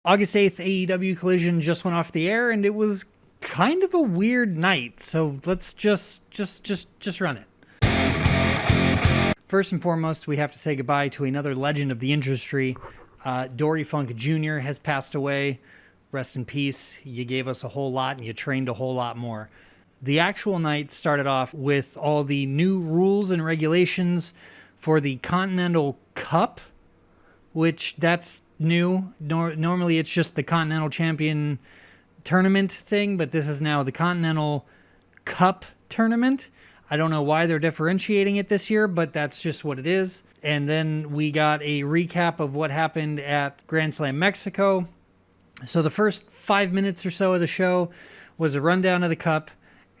August 8th, AEW Collision just went off the air, and it was kind of a weird night, so let's just run it. First and foremost, we have to say goodbye to another legend of the industry. Dory Funk Jr. has passed away. Rest in peace. You gave us a whole lot, and you trained a whole lot more. The actual night started off with all the new rules and regulations for the Continental Cup, which that's new. Normally it's just the Continental Champion tournament thing, but this is now the Continental Cup tournament. I don't know why they're differentiating it this year, but that's just what it is. And then we got a recap of what happened at Grand Slam Mexico. So the first 5 minutes or so of the show was a rundown of the Cup,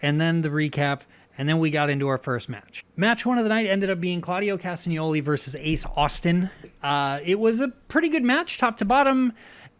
and then the recap, and then we got into our first match. Match one of the night ended up being Claudio Castagnoli versus Ace Austin. It was a pretty good match, top to bottom.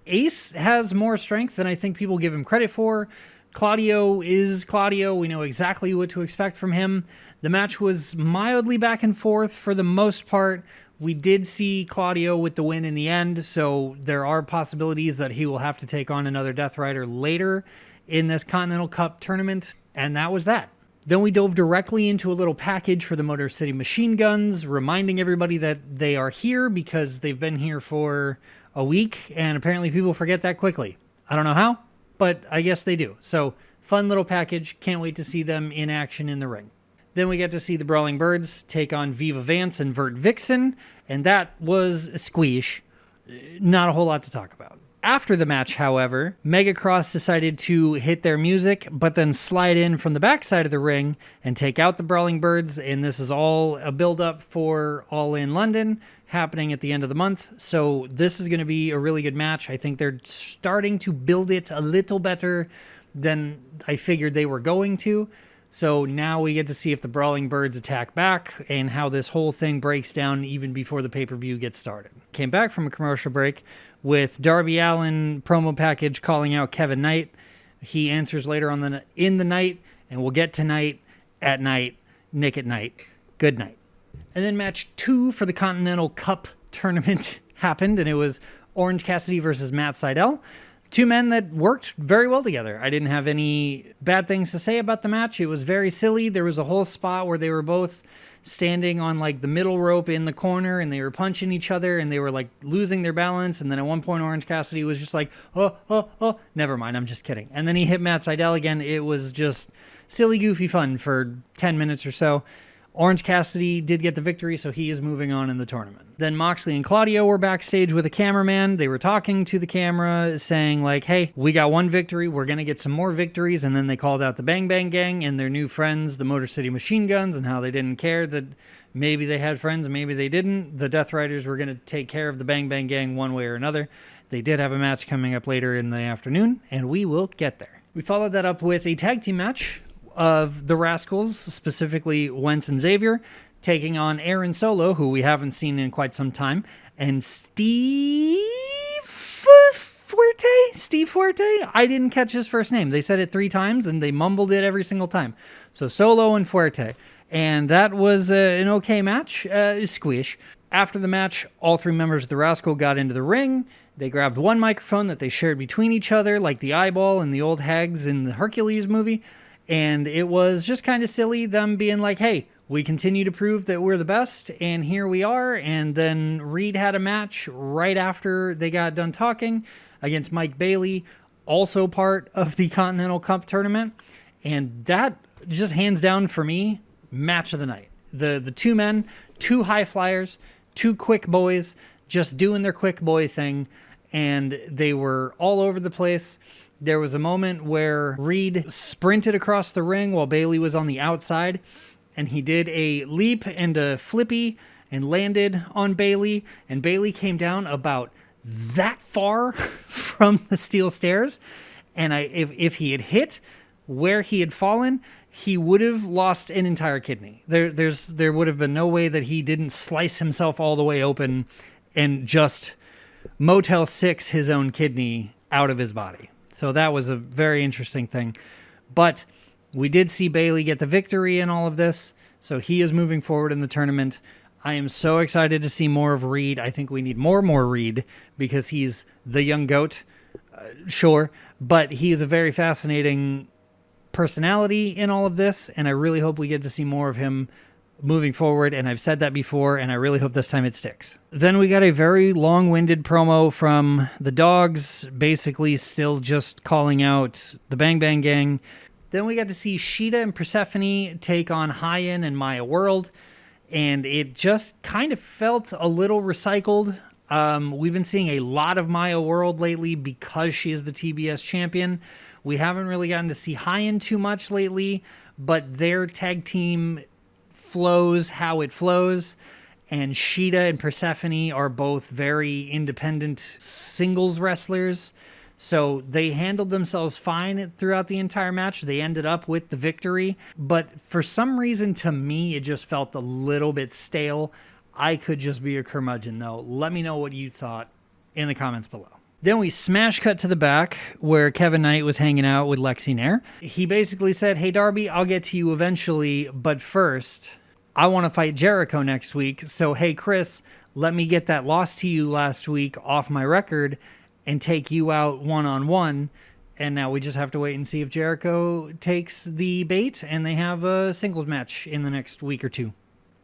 Ace has more strength than I think people give him credit for. Claudio is Claudio. We know exactly what to expect from him. The match was mildly back and forth for the most part. We did see Claudio with the win in the end, so there are possibilities that he will have to take on another Death Rider later in this Continental Cup tournament, and that was that. Then we dove directly into a little package for the Motor City Machine Guns, reminding everybody that they are here because they've been here for a week, and apparently people forget that quickly. I don't know how, but I guess they do. So, fun little package. Can't wait to see them in action in the ring. Then we get to see the Brawling Birds take on Viva Vance and Vert Vixen, and that was a squeeze. Not a whole lot to talk about. After the match, however, Megacross decided to hit their music, but then slide in from the backside of the ring and take out the Brawling Birds, and this is all a build-up for All In London, happening at the end of the month. So this is going to be a really good match. I think they're starting to build it a little better than I figured they were going to. So now we get to see if the Brawling Birds attack back and how this whole thing breaks down even before the pay-per-view gets started. Came back from a commercial break with Darby Allin promo package calling out Kevin Knight. He answers later on in the night, and we'll get tonight at night, Nick at night. Good night. And then match 2 for the Continental Cup tournament happened, and it was Orange Cassidy versus Matt Sydal. Two men that worked very well together. I didn't have any bad things to say about the match. It was very silly. There was a whole spot where they were both standing on like the middle rope in the corner, and they were punching each other, and they were like losing their balance. And then at one point, Orange Cassidy was just like, oh, never mind, I'm just kidding. And then he hit Matt Sydal again. It was just silly, goofy fun for 10 minutes or so. Orange Cassidy did get the victory, so he is moving on in the tournament. Then Moxley and Claudio were backstage with a cameraman. They were talking to the camera, saying like, hey, we got one victory. We're going to get some more victories. And then they called out the Bang Bang Gang and their new friends, the Motor City Machine Guns, and how they didn't care that maybe they had friends and maybe they didn't. The Death Riders were going to take care of the Bang Bang Gang one way or another. They did have a match coming up later in the afternoon, and we will get there. We followed that up with a tag team match of the Rascals, specifically Wentz and Xavier, taking on Aaron Solo, who we haven't seen in quite some time, and Steve Fuerte? I didn't catch his first name. They said it 3 times, and they mumbled it every single time. So Solo and Fuerte. And that was an okay match. Squish. After the match, all 3 members of the Rascal got into the ring. They grabbed one microphone that they shared between each other, like the eyeball and the old hags in the Hercules movie. And it was just kind of silly, them being like, hey, we continue to prove that we're the best, and here we are. And then Reed had a match right after they got done talking against Mike Bailey, also part of the Continental Cup tournament. And that just hands down for me, match of the night. The 2 men, 2 high flyers, 2 quick boys, just doing their quick boy thing. And they were all over the place. There was a moment where Reed sprinted across the ring while Bailey was on the outside, and he did a leap and a flippy and landed on Bailey, and Bailey came down about that far from the steel stairs, and if he had hit where he had fallen, he would have lost an entire kidney. There would have been no way that he didn't slice himself all the way open and just Motel 6 his own kidney out of his body. So that was a very interesting thing. But we did see Bailey get the victory in all of this, so he is moving forward in the tournament. I am so excited to see more of Reed. I think we need more Reed because he's the young goat, sure, but he is a very fascinating personality in all of this, and I really hope we get to see more of him moving forward, and I've said that before, and I really hope this time it sticks. Then we got a very long-winded promo from the Dogs, basically still just calling out the Bang Bang Gang. Then we got to see Sheeta and Persephone take on Hyen and Maya World, and it just kind of felt a little recycled. We've been seeing a lot of Maya World lately because she is the TBS champion. We haven't really gotten to see Hyen too much lately, but their tag team flows how it flows, and Sheeta and Persephone are both very independent singles wrestlers, so they handled themselves fine throughout the entire match. They ended up with the victory, but for some reason, to me, it just felt a little bit stale. I could just be a curmudgeon, though. Let me know what you thought in the comments below. Then we smash cut to the back where Kevin Knight was hanging out with Lexi Nair. He basically said, "Hey, Darby, I'll get to you eventually, but first, I want to fight Jericho next week. So, hey, Chris, let me get that loss to you last week off my record and take you out one-on-one." And now we just have to wait and see if Jericho takes the bait and they have a singles match in the next week or two.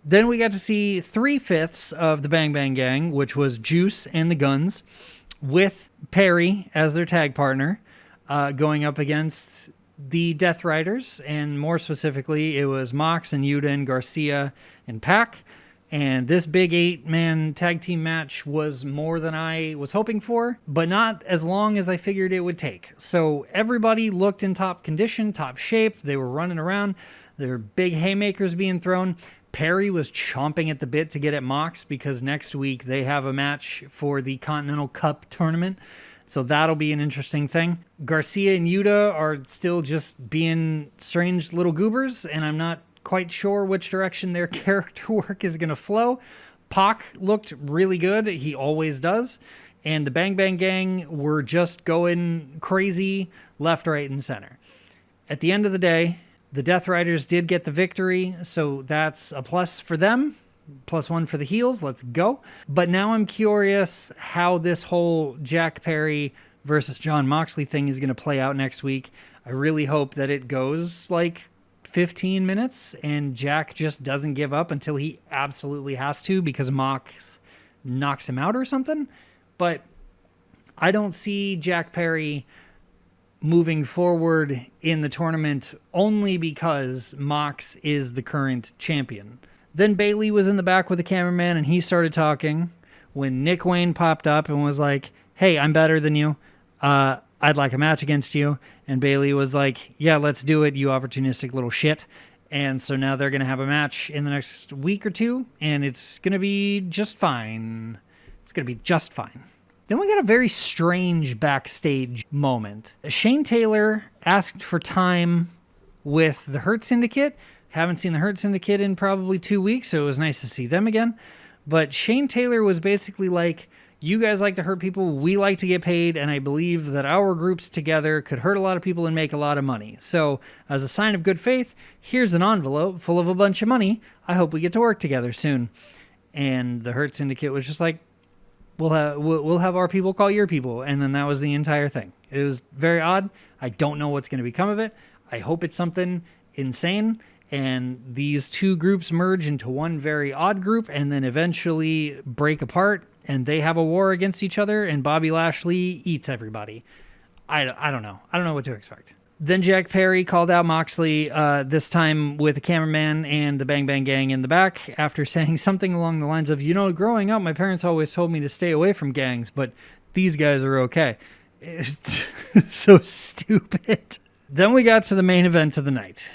Then we got to see 3/5 of the Bang Bang Gang, which was Juice and the Guns, with Perry as their tag partner, going up against the Death Riders, and more specifically, it was Mox and Yuta and Garcia and Pac. And this big 8-man tag team match was more than I was hoping for, but not as long as I figured it would take. So everybody looked in top condition, top shape. They were running around. There were big haymakers being thrown. Perry was chomping at the bit to get at Mox because next week they have a match for the Continental Cup tournament. So that'll be an interesting thing. Garcia and Yuta are still just being strange little goobers, and I'm not quite sure which direction their character work is going to flow. Pac looked really good. He always does. And the Bang Bang Gang were just going crazy left, right, and center. At the end of the day, the Death Riders did get the victory, so that's a plus for them. +1 for the heels. Let's go. But now I'm curious how this whole Jack Perry versus John Moxley thing is going to play out next week. I really hope that it goes like 15 minutes and Jack just doesn't give up until he absolutely has to because Mox knocks him out or something. But I don't see Jack Perry moving forward in the tournament only because Mox is the current champion. Then Bailey was in the back with the cameraman, and he started talking when Nick Wayne popped up and was like, "Hey, I'm better than you. I'd like a match against you." And Bailey was like, "Yeah, let's do it, you opportunistic little shit." And so now they're going to have a match in the next week or two, and it's going to be just fine. It's going to be just fine. Then we got a very strange backstage moment. Shane Taylor asked for time with the Hurt Syndicate. Haven't seen the Hurt Syndicate in probably 2 weeks, so it was nice to see them again. But Shane Taylor was basically like, "You guys like to hurt people, we like to get paid, and I believe that our groups together could hurt a lot of people and make a lot of money. So, as a sign of good faith, here's an envelope full of a bunch of money. I hope we get to work together soon." And the Hurt Syndicate was just like, we'll have our people call your people. And then that was the entire thing. It was very odd. I don't know what's going to become of it. I hope it's something insane. And these two groups merge into one very odd group and then eventually break apart. And they have a war against each other. And Bobby Lashley eats everybody. I don't know. I don't know what to expect. Then Jack Perry called out Moxley, this time with a cameraman and the Bang Bang Gang in the back, after saying something along the lines of, growing up, my parents always told me to stay away from gangs, but these guys are okay. It's so stupid. Then we got to the main event of the night.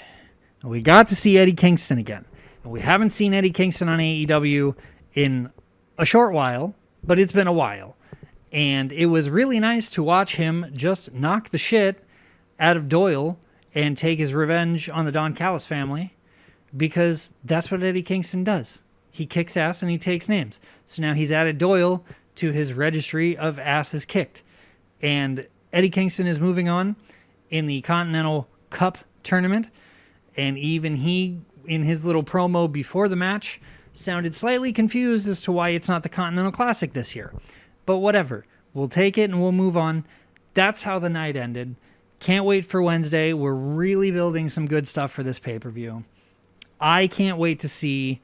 We got to see Eddie Kingston again. And we haven't seen Eddie Kingston on AEW in a short while, but it's been a while. And it was really nice to watch him just knock the shit out of Doyle and take his revenge on the Don Callis family, because that's what Eddie Kingston does. He kicks ass and he takes names. So now he's added Doyle to his registry of asses kicked. And Eddie Kingston is moving on in the Continental Cup tournament. And even he, in his little promo before the match, sounded slightly confused as to why it's not the Continental Classic this year. But whatever. We'll take it and we'll move on. That's how the night ended. Can't wait for Wednesday. We're really building some good stuff for this pay-per-view. I can't wait to see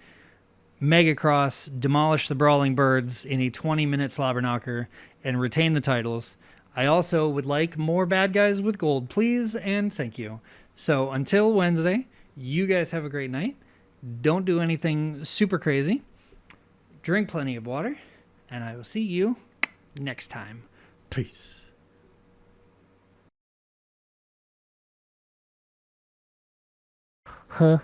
Megacross demolish the Brawling Birds in a 20-minute slobber knocker and retain the titles. I also would like more bad guys with gold, please, and thank you. So until Wednesday, you guys have a great night. Don't do anything super crazy. Drink plenty of water, and I will see you next time. Peace. Huh?